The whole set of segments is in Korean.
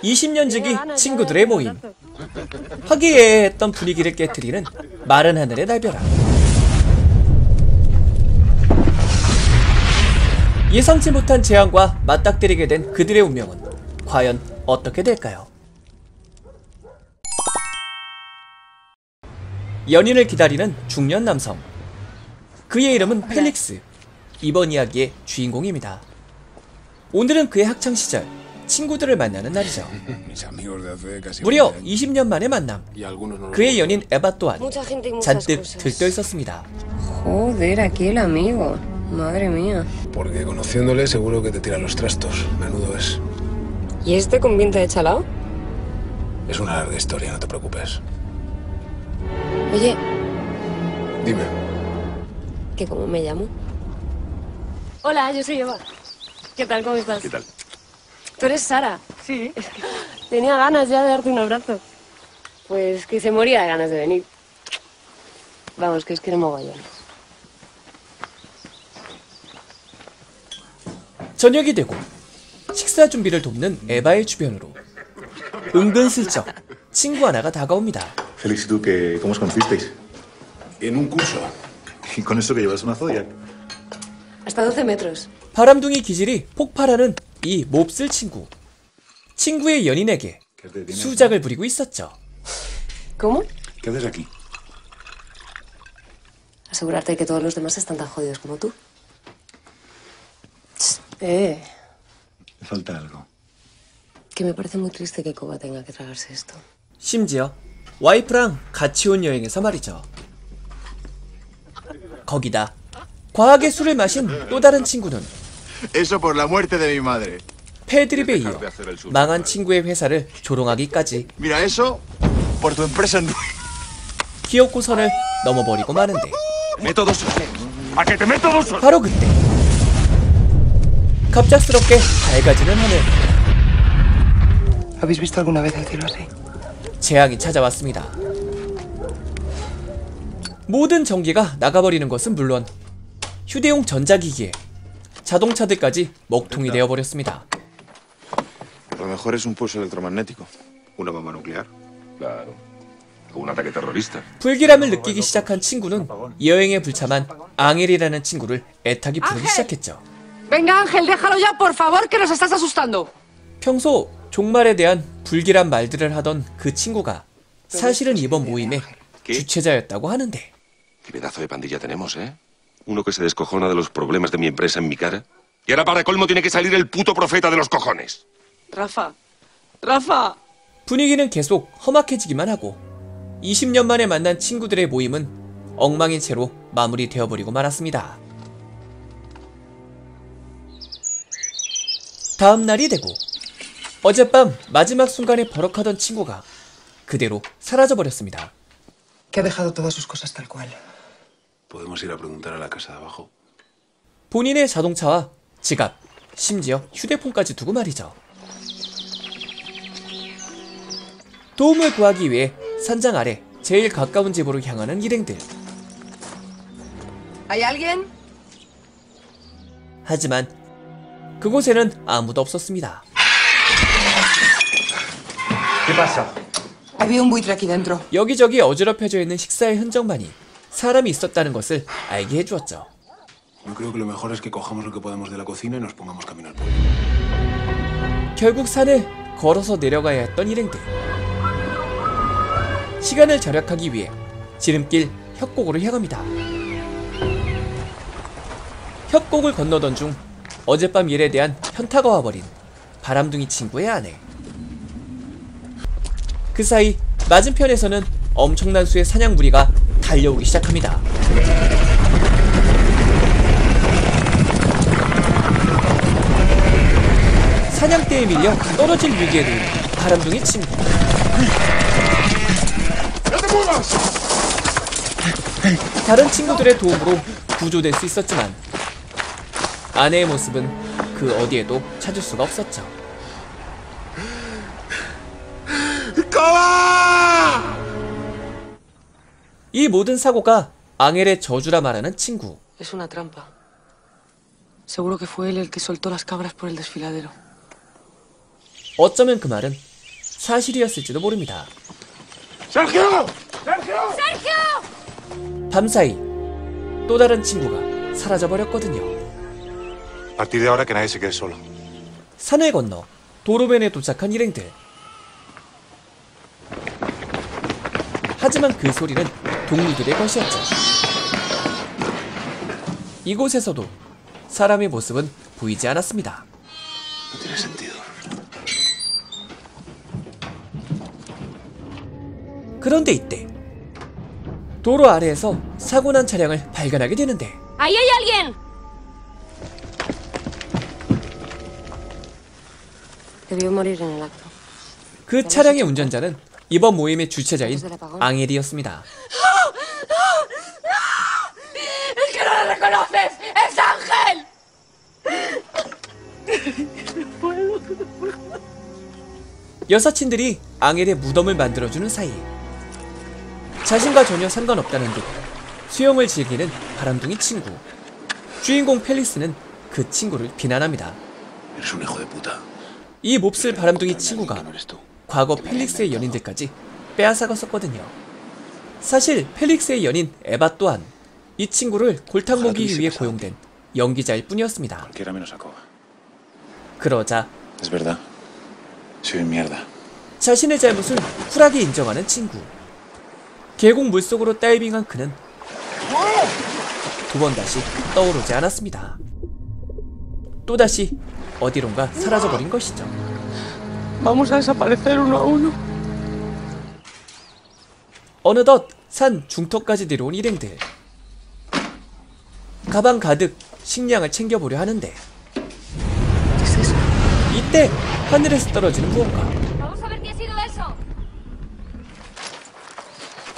20년 지기 친구들의 모임. 화기애애했던 분위기를 깨트리는 마른 하늘의 날벼락. 예상치 못한 재앙과 맞닥뜨리게 된 그들의 운명은 과연 어떻게 될까요? 연인을 기다리는 중년 남성. 그의 이름은 펠릭스. 이번 이야기의 주인공입니다. 오늘은 그의 학창시절 친구들을 만나는 날이죠. 무려 20년 만의 만남. 그의 연인 에바 또한 잔뜩 들떠있었습니다. Joder, aquí el amigo. Madre mía. Porque conociéndole seguro que te tira los trastos. Menudo es. ¿Y este con pinta de chalao? Es una larga historia, no te preocupes. Oye, Dime. ¿que cómo me llamo? Hola, yo soy Eva. ¿Qué tal? ¿Cómo estás? ¿Qué tal? ¿Tú eres Sara? Sí. Tenía ganas ya de darte un abrazo. Pues que se moría de ganas de venir. Vamos, que os quiero mogollón. 저녁이 되고 식사 준비를 돕는 에바의 주변으로 은근슬쩍 친구 하나가 다가옵니다. Félix, ¿y tú qué, cómo os conocisteis? En un curso. ¿Y con eso que llevas una Zodiac? Hasta 12 metros. 바람둥이 기질이 폭발하는 이 몹쓸 친구. 친구의 연인에게 수작을 부리고 있었죠. ¿Cómo? ¿Qué haces aquí? Asegurarte de que todos los demás están tan jodidos como tú. Me falta algo. Que me parece muy triste que Koba tenga que tragarse esto. 심지어 와이프랑 같이 온 여행에서 말이죠. 거기다 과하게 술을 마신 또 다른 친구는 Eso por la muerte de mi madre. 패드립에 이어 망한 친구의 회사를 조롱하기까지 Mira, eso por tu empresa en... 기어코 선을 넘어버리고 마는데 Métodos. ¿A que te métodos? 바로 그때 갑작스럽게 밝아지는 하늘. ¿Habéis visto alguna vez el cielo así? 재앙이 찾아왔습니다. 모든 전기가 나가버리는 것은 물론 휴대용 전자기기에 자동차들까지 먹통이 되어버렸습니다. A lo mejor es un pulso electromagnético. ¿Una bomba nuclear? Claro. O un ataque terrorista. 불길함을 느끼기 시작한 친구는 여행에 불참한 앙헬이라는 친구를 애타게 부르기 시작했죠. Venga, Ángel, déjalo ya, por favor, que nos estás asustando. 평소 종말에 대한 불길한 말들을 하던 그 친구가 사실은 이번 모임의 주최자였다고 하는데 Qué pedazo de pandilla tenemos, ¿eh? Uno que se descojona de los problemas de mi empresa en mi cara. Y ahora para colmo tiene que salir el puto profeta de los cojones. Rafa, Rafa. 분위기는 계속 험악해지기만 하고 20년 만에 만난 친구들의 모임은 엉망인 채로 마무리되어버리고 말았습니다. 다음 날이 되고 어젯밤 마지막 순간에 버럭하던 친구가 그대로 사라져버렸습니다. Que ha dejado todas sus cosas tal cual. Podemos ir a preguntar a la casa de abajo. 본인의 자동차와 지갑, 심지어 휴대폰까지 두고 말이죠. 도움을 구하기 위해 산장 아래 제일 가까운 집으로 향하는 일행들. ¿Hay alguien? 하지만 그곳에는 아무도 없었습니다. Había un buitre aquí dentro. 여기저기 어지럽혀져 있는 식사의 흔적만이 사람이 있었다는 것을 알게 해주었죠. Yo creo que lo mejor es que cojamos lo que podamos de la cocina y nos pongamos camino al pueblo. 결국 산을 걸어서 내려가야 했던 일행들. 시간을 절약하기 위해 지름길 협곡으로 향합니다. 협곡을 건너던 중 어젯밤 일에 대한 현타가 와버린 바람둥이 친구의 아내. 그 사이 맞은편에서는 엄청난 수의 사냥 무리가 달려오기 시작합니다. 사냥대에 밀려 떨어질 위기에 놓인 바람둥이 친구. 다른 친구들의 도움으로 구조될 수 있었지만 아내의 모습은 그 어디에도 찾을 수가 없었죠. 이 모든 사고가 앙헬의 저주라 말하는 친구. Es una trampa. Seguro que fue él el que soltó las cabras por el desfiladero. 어쩌면 그 말은 사실이었을지도 모릅니다. 밤사이 또 다른 친구가 사라져버렸거든요. A partir de ahora que nadie se quede solo. 산을 건너 도로변에 도착한 일행들. 하지만 그 소리는 동물들의 것이었죠. 이곳에서도 사람의 모습은 보이지 않았습니다. No tiene sentido. 그런데 이때 도로 아래에서 사고난 차량을 발견하게 되는데 ¡Ahí hay alguien! Debió morir en el acto. 그 차량의 운전자는 이번 모임의 주최자인 앙헬이었습니다. ¡Es que no lo reconoces! ¡Es Ángel! 여사친들이 앙헬의 무덤을 만들어주는 사이 자신과 전혀 상관없다는 듯 수영을 즐기는 바람둥이 친구. 주인공 펠릭스는 그 친구를 비난합니다. Eres un hijo de puta. 이 몹쓸 바람둥이 친구가 No eres tú. 과거 펠릭스의 연인들까지 빼앗아갔었거든요. 사실 펠릭스의 연인 에바 또한 이 친구를 골탕 먹이기 위해 고용된 연기자일 뿐이었습니다. Cualquiera menos a Koga. 그러자 Es verdad. Soy un mierda. 자신의 잘못을 쿨하게 인정하는 친구. 계곡 물속으로 다이빙한 그는 두 번 다시 떠오르지 않았습니다. 또다시 어디론가 사라져버린 것이죠. Vamos a desaparecer uno a uno. 어느덧 산 중턱까지 내려온 일행들. 가방 가득 식량을 챙겨보려 하는데 이때 하늘에서 떨어지는 무언가. ¡Vamos a ver qué ha sido eso!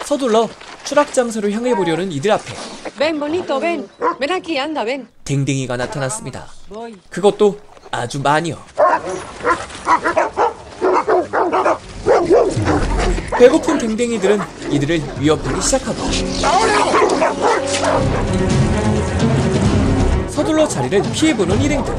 서둘러 추락 장소로 향해 보려는 이들 앞에 Ven, bonito, ven. Ven aquí, anda, ven. 댕댕이가 나타났습니다. Voy. 그것도 아주 많이요. 배고픈 댕댕이들은 이들을 위협하기 시작하고 서둘러 자리를 피해보는 일행들.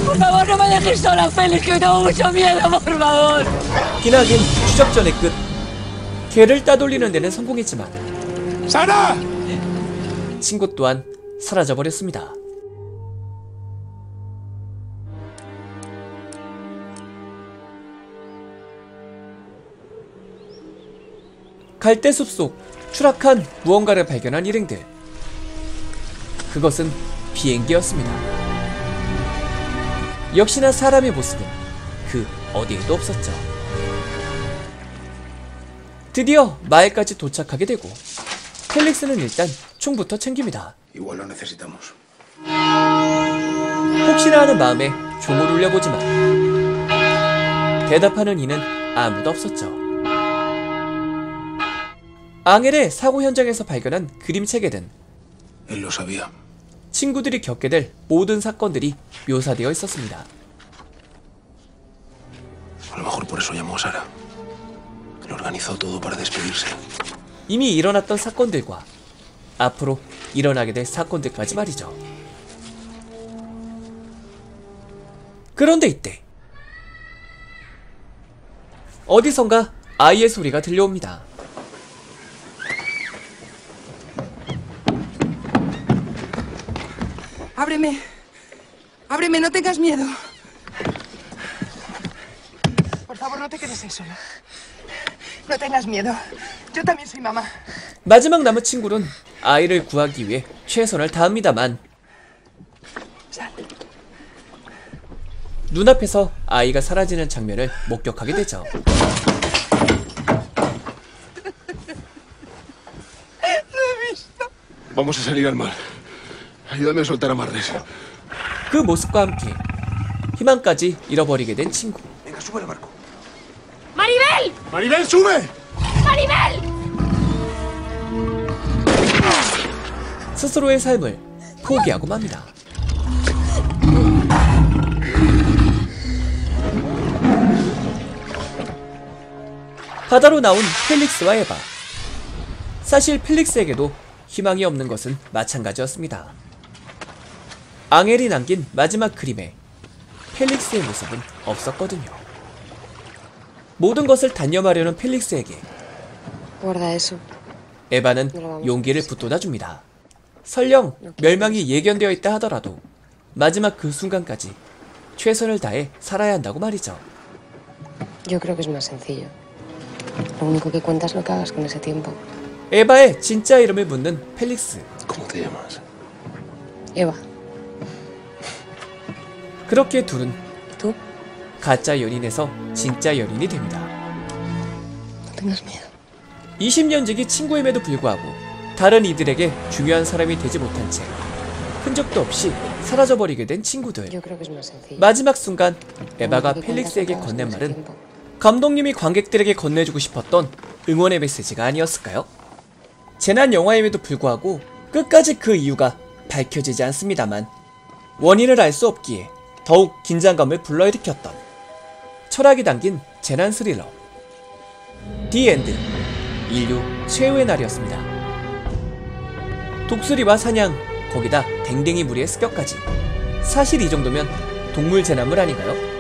¡Por favor, no me dejes sola, Félix, que tengo mucho miedo, por favor! 기나긴 추적전의 끝. 개를 따돌리는 데는 성공했지만 친구 또한 사라져버렸습니다. 갈대숲 속 추락한 무언가를 발견한 일행들. 그것은 비행기였습니다. 역시나 사람의 모습은 그 어디에도 없었죠. 드디어 마을까지 도착하게 되고 펠릭스는 일단 총부터 챙깁니다. Igual lo necesitamos. 혹시나 하는 마음에 총을 울려보지만 대답하는 이는 아무도 없었죠. 앙헬의 사고 현장에서 발견한 그림책에는 Él lo sabía. 친구들이 겪게 될 모든 사건들이 묘사되어 있었습니다. A lo mejor por eso llamó a Sara. Que lo organizó todo para despedirse. 이미 일어났던 사건들과 앞으로 일어나게 될 사건들까지 말이죠. 그런데 이때 어디선가 아이의 소리가 들려옵니다. Ábreme. Ábreme, no tengas miedo. Por favor, no te quedes ahí sola. No tengas miedo. Yo también soy mamá. 마지막 남은 친구는 아이를 구하기 위해 최선을 다합니다만 Sal. 눈앞에서 아이가 사라지는 장면을 목격하게 되죠. Vamos a salir al mar. Ayúdame a soltar amarres. 그 모습과 함께 희망까지 잃어버리게 된 친구. Venga, sube al barco. ¡Maribel! ¡Maribel, sube! ¡Maribel! 스스로의 삶을 포기하고 맙니다. 바다로 나온 펠릭스와 에바. 사실 펠릭스에게도 희망이 없는 것은 마찬가지였습니다. 앙헬이 남긴 마지막 그림에 펠릭스의 모습은 없었거든요. 모든 것을 단념하려는 펠릭스에게 Guarda eso. 에바는 용기를 북돋아줍니다. 설령 멸망이 예견되어 있다 하더라도 마지막 그 순간까지 최선을 다해 살아야 한다고 말이죠. Yo creo que es más sencillo. Lo único que cuenta es lo que hagas con ese tiempo. 에바의 진짜 이름을 묻는 펠릭스. ¿Cómo te llamas? Eva, 그렇게 둘은 ¿tú? 가짜 연인에서 진짜 연인이 됩니다. No tengas miedo. 20년지기 친구임에도 불구하고 다른 이들에게 중요한 사람이 되지 못한 채 흔적도 없이 사라져버리게 된 친구들. Yo creo que es más sencillo. 마지막 순간 에바가 Lo único que cuenta es lo que 펠릭스에게 hagas con 건넨 ese 말은 tiempo. 감독님이 관객들에게 건네주고 싶었던 응원의 메시지가 아니었을까요? 재난 영화임에도 불구하고 끝까지 그 이유가 밝혀지지 않습니다만 원인을 알 수 없기에 더욱 긴장감을 불러일으켰던 철학이 담긴 재난 스릴러 디 엔드, 인류 최후의 날이었습니다. 독수리와 사냥, 거기다 댕댕이 무리의 습격까지. 사실 이 정도면 동물 재난물 아닌가요?